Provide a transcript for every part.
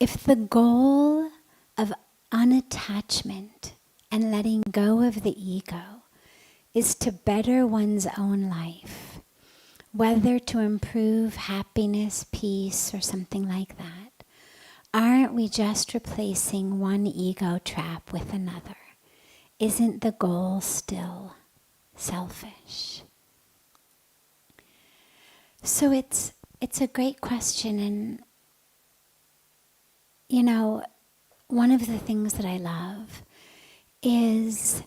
If the goal of unattachment and letting go of the ego is to better one's own life, whether to improve happiness, peace, or something like that, aren't we just replacing one ego trap with another? Isn't the goal still selfish? So it's a great question, and you know, one of the things that I love is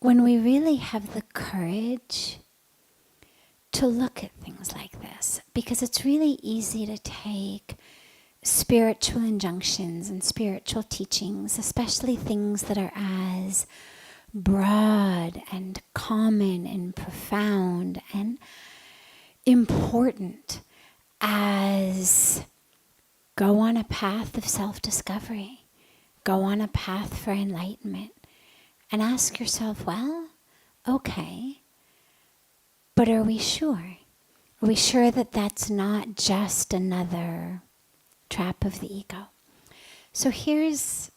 when we really have the courage to look at things like this, because it's really easy to take spiritual injunctions and spiritual teachings, especially things that are as broad and common and profound and important as go on a path of self-discovery, go on a path for enlightenment, and ask yourself, well, okay, but are we sure? Are we sure that that's not just another trap of the ego? So here's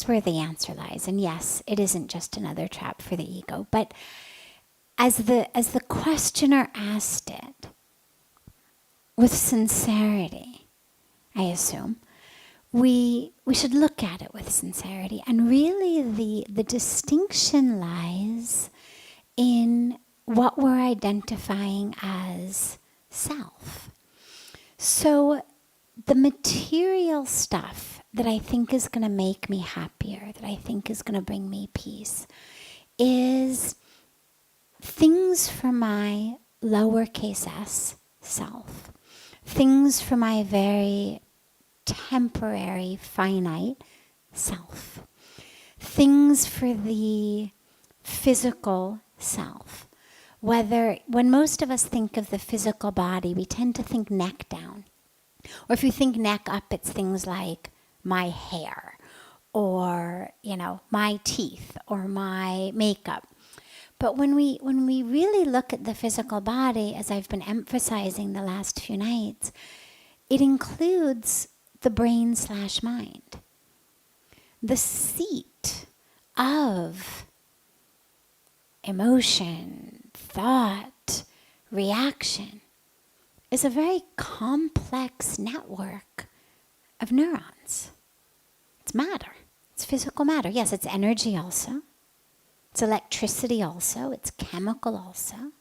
where the answer lies. And yes, it isn't just another trap for the ego, but as the questioner asked it with sincerity, I assume, we should look at it with sincerity. And really the distinction lies in what we're identifying as self. So the material stuff that I think is going to make me happier, that I think is going to bring me peace, is things for my lowercase s self, things for my very temporary, finite self, things for the physical self. When most of us think of the physical body, we tend to think neck down. Or if you think neck up, it's things like my hair, or, my teeth, or my makeup. But when we really look at the physical body, as I've been emphasizing the last few nights, it includes the brain/mind. The seat of emotion, thought, reaction is a very complex network of neurons. It's matter. It's physical matter. Yes, it's energy also. It's electricity also. It's chemical also.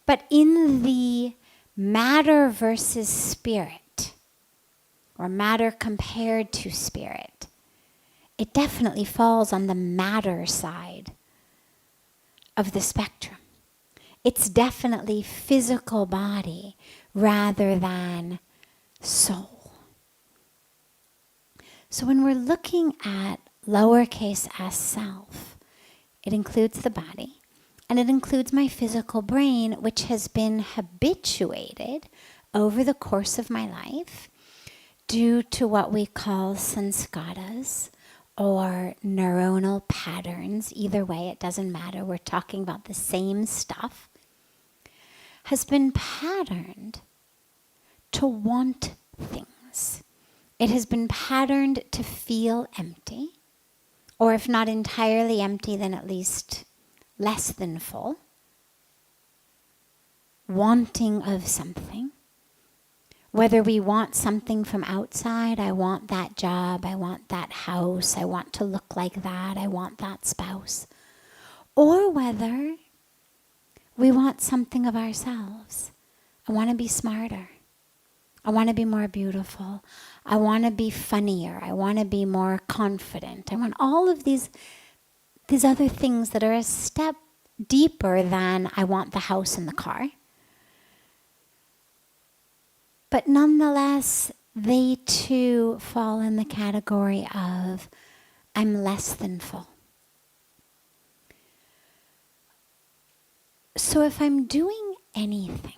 But in the matter versus spirit, or matter compared to spirit, it definitely falls on the matter side of the spectrum. It's definitely physical body rather than soul. So when we're looking at lowercase s self, it includes the body, and it includes my physical brain, which has been habituated over the course of my life due to what we call sanskaras, or neuronal patterns. Either way, it doesn't matter. We're talking about the same stuff. Has been patterned to want things. It has been patterned to feel empty, or if not entirely empty, then at least less than full. Wanting of something. Whether we want something from outside, I want that job, I want that house, I want to look like that, I want that spouse. Or whether we want something of ourselves. I want to be smarter. I want to be more beautiful. I want to be funnier. I want to be more confident. I want all of these other things that are a step deeper than I want the house and the car. But nonetheless, they too fall in the category of I'm less than full. So if I'm doing anything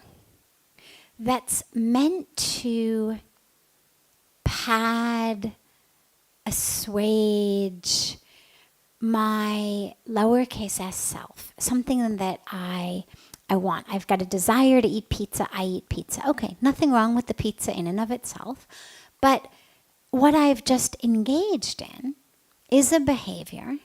that's meant to pad, assuage my lowercase s self, something that I I've got a desire to eat pizza, I eat pizza. Okay, nothing wrong with the pizza in and of itself. But what I've just engaged in is a behavior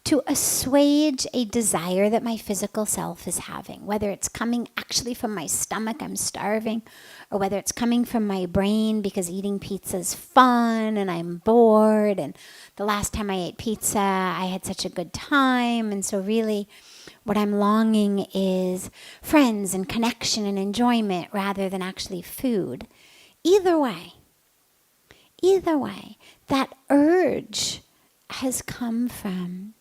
to assuage a desire that my physical self is having, whether it's coming actually from my stomach, I'm starving, or whether it's coming from my brain because eating pizza is fun and I'm bored, and the last time I ate pizza, I had such a good time, and so really what I'm longing is friends and connection and enjoyment rather than actually food. Either way, that urge has come from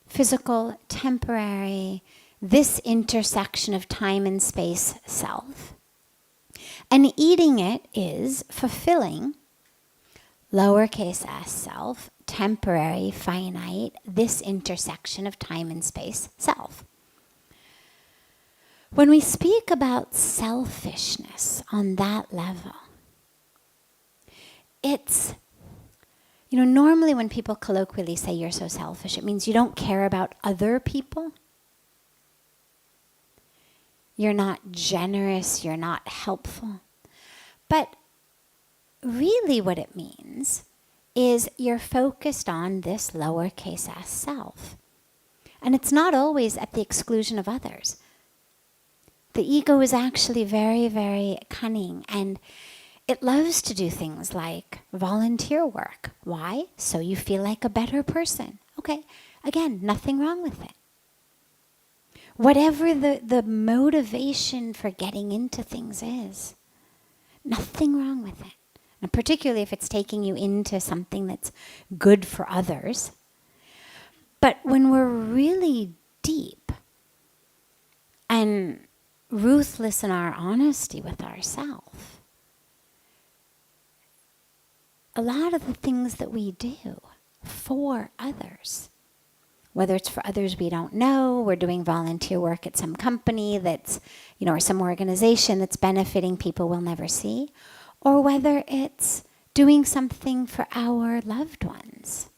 physical, temporary, this intersection of time and space self. And eating it is fulfilling lowercase s self, temporary, finite, this intersection of time and space self. When we speak about selfishness on that level, it's, normally when people colloquially say you're so selfish, it means you don't care about other people. You're not generous, you're not helpful. But really what it means is you're focused on this lowercase s self. And it's not always at the exclusion of others. The ego is actually very, very cunning, and it loves to do things like volunteer work. Why? So you feel like a better person. Okay, again, nothing wrong with it. Whatever the motivation for getting into things is, nothing wrong with it. And particularly if it's taking you into something that's good for others. But when we're really deep and ruthless in our honesty with ourselves, a lot of the things that we do for others, whether it's for others we don't know, we're doing volunteer work at some company that's, or some organization that's benefiting people we'll never see, or whether it's doing something for our loved ones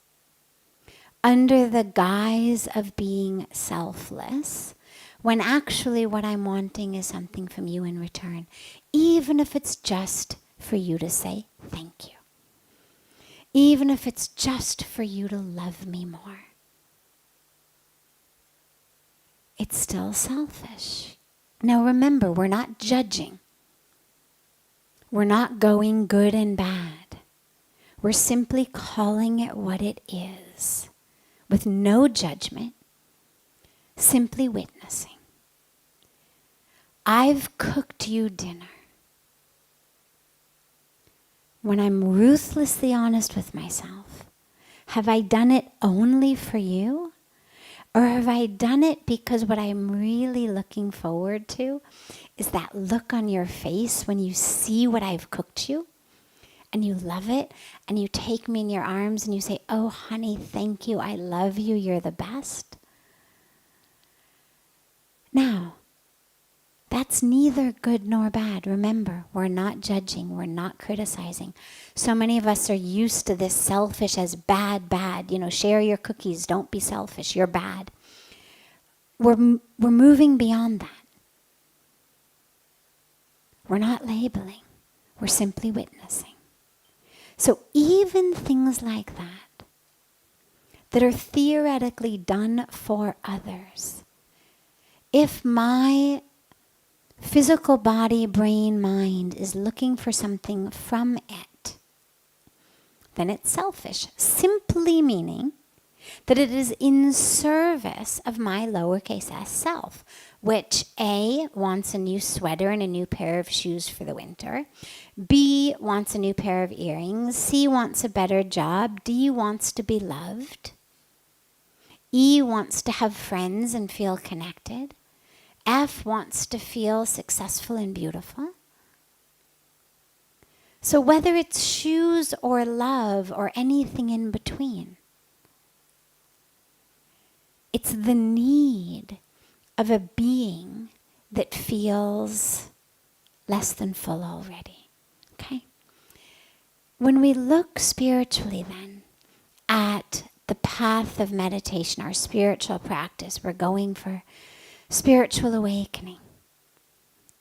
under the guise of being selfless, when actually what I'm wanting is something from you in return, even if it's just for you to say thank you. Even if it's just for you to love me more. It's still selfish. Now remember, we're not judging. We're not going good and bad. We're simply calling it what it is, with no judgment, simply witnessing. I've cooked you dinner. When I'm ruthlessly honest with myself, have I done it only for you? Or have I done it because what I'm really looking forward to is that look on your face when you see what I've cooked you and you love it and you take me in your arms and you say, oh honey, thank you, I love you, you're the best. Now, that's neither good nor bad. Remember, we're not judging, we're not criticizing. So many of us are used to this selfish as bad. Share your cookies, don't be selfish, you're bad. We're moving beyond that. We're not labeling, we're simply witnessing. So even things like that are theoretically done for others, if my physical body, brain, mind is looking for something from it, then it's selfish. Simply meaning that it is in service of my lowercase s self, which A, wants a new sweater and a new pair of shoes for the winter. B, wants a new pair of earrings. C, wants a better job. D, wants to be loved. E, wants to have friends and feel connected. F, wants to feel successful and beautiful. So whether it's shoes or love or anything in between, it's the need of a being that feels less than full already. Okay? When we look spiritually then at the the path of meditation, our spiritual practice, we're going for spiritual awakening,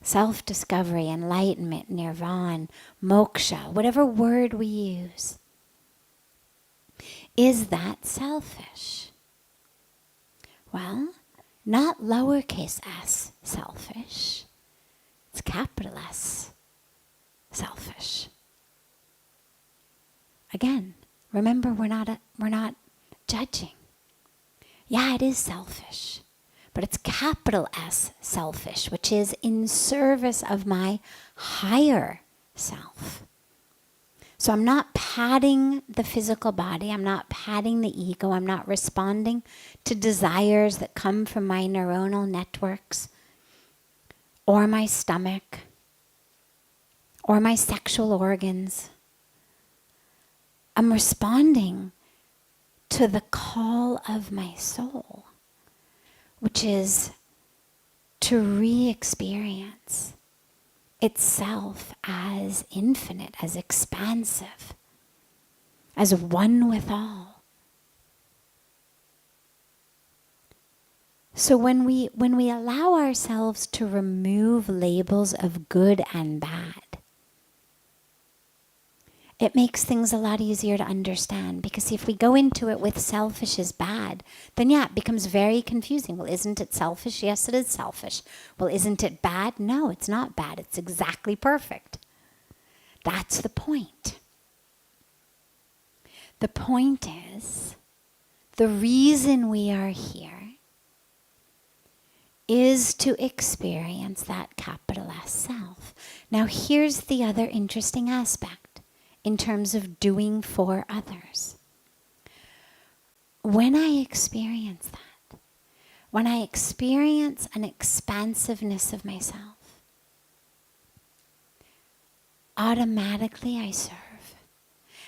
self-discovery, enlightenment, nirvana, moksha, whatever word we use. Is that selfish? Well, not lowercase s selfish. It's capital S selfish. Again, remember we're not judging. Yeah, it is selfish, but it's capital S selfish, which is in service of my higher self. So I'm not padding the physical body, I'm not padding the ego, I'm not responding to desires that come from my neuronal networks or my stomach or my sexual organs. I'm responding to the call of my soul, which is to re-experience itself as infinite, as expansive, as one with all. So when we allow ourselves to remove labels of good and bad, it makes things a lot easier to understand, because if we go into it with selfish is bad, then yeah, it becomes very confusing. Well, isn't it selfish? Yes, it is selfish. Well, isn't it bad? No, it's not bad. It's exactly perfect. That's the point. The point is, the reason we are here is to experience that capital S self. Now, here's the other interesting aspect in terms of doing for others. When I experience that, when I experience an expansiveness of myself, automatically I serve.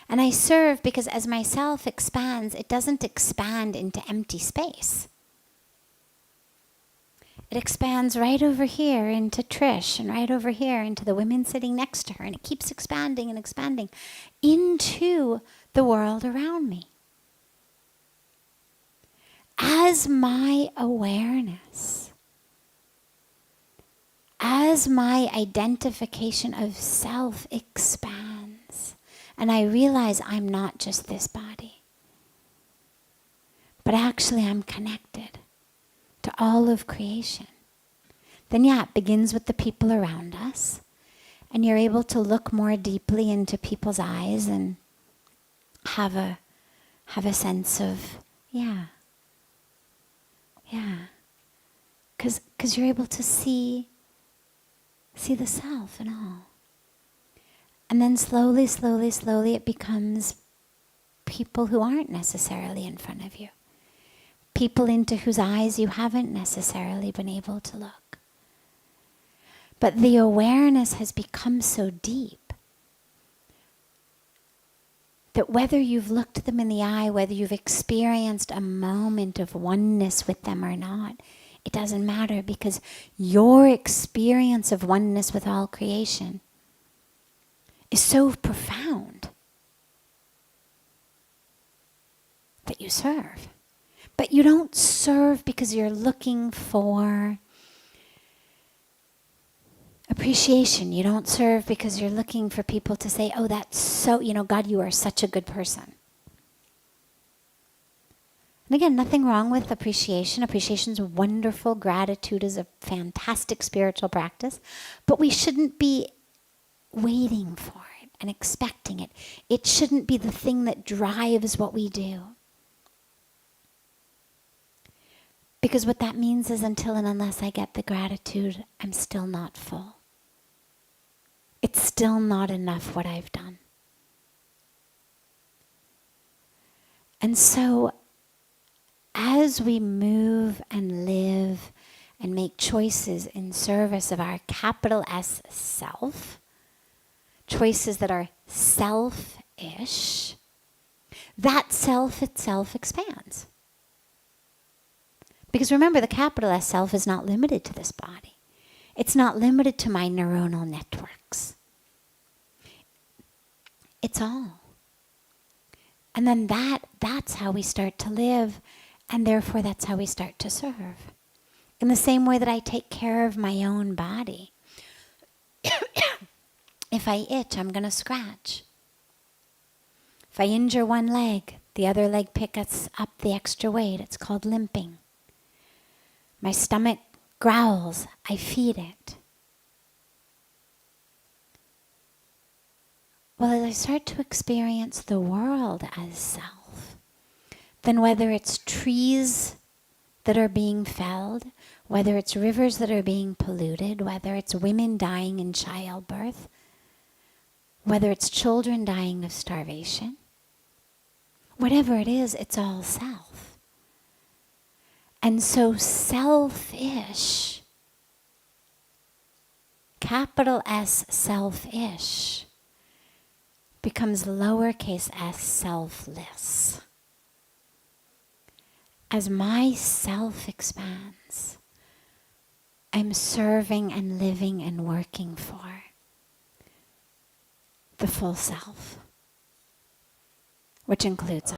And I serve because as myself expands, it doesn't expand into empty space. It expands right over here into Trish, and right over here into the women sitting next to her, and it keeps expanding and expanding into the world around me. As my awareness, as my identification of self expands, and I realize I'm not just this body, but actually I'm connected to all of creation, then yeah, it begins with the people around us, and you're able to look more deeply into people's eyes and have a sense of, yeah, because you're able to see the self and all. And then slowly, slowly, slowly it becomes people who aren't necessarily in front of you. People into whose eyes you haven't necessarily been able to look. But the awareness has become so deep that whether you've looked them in the eye, whether you've experienced a moment of oneness with them or not, it doesn't matter, because your experience of oneness with all creation is so profound that you serve. But you don't serve because you're looking for appreciation. You don't serve because you're looking for people to say, oh, that's so, God, you are such a good person. And again, nothing wrong with appreciation. Appreciation is wonderful. Gratitude is a fantastic spiritual practice. But we shouldn't be waiting for it and expecting it. It shouldn't be the thing that drives what we do. Because what that means is until and unless I get the gratitude, I'm still not full. It's still not enough what I've done. And so, as we move and live and make choices in service of our capital S self, choices that are selfish, that self itself expands. Because remember, the capital S self is not limited to this body. It's not limited to my neuronal networks. It's all. And then that's how we start to live, and therefore that's how we start to serve. In the same way that I take care of my own body. If I itch, I'm going to scratch. If I injure one leg, the other leg picks up the extra weight. It's called limping. My stomach growls, I feed it. Well, as I start to experience the world as self, then whether it's trees that are being felled, whether it's rivers that are being polluted, whether it's women dying in childbirth, whether it's children dying of starvation, whatever it is, it's all self. And so selfish, capital S, selfish, becomes lowercase s, selfless. As my self expands, I'm serving and living and working for the full self, which includes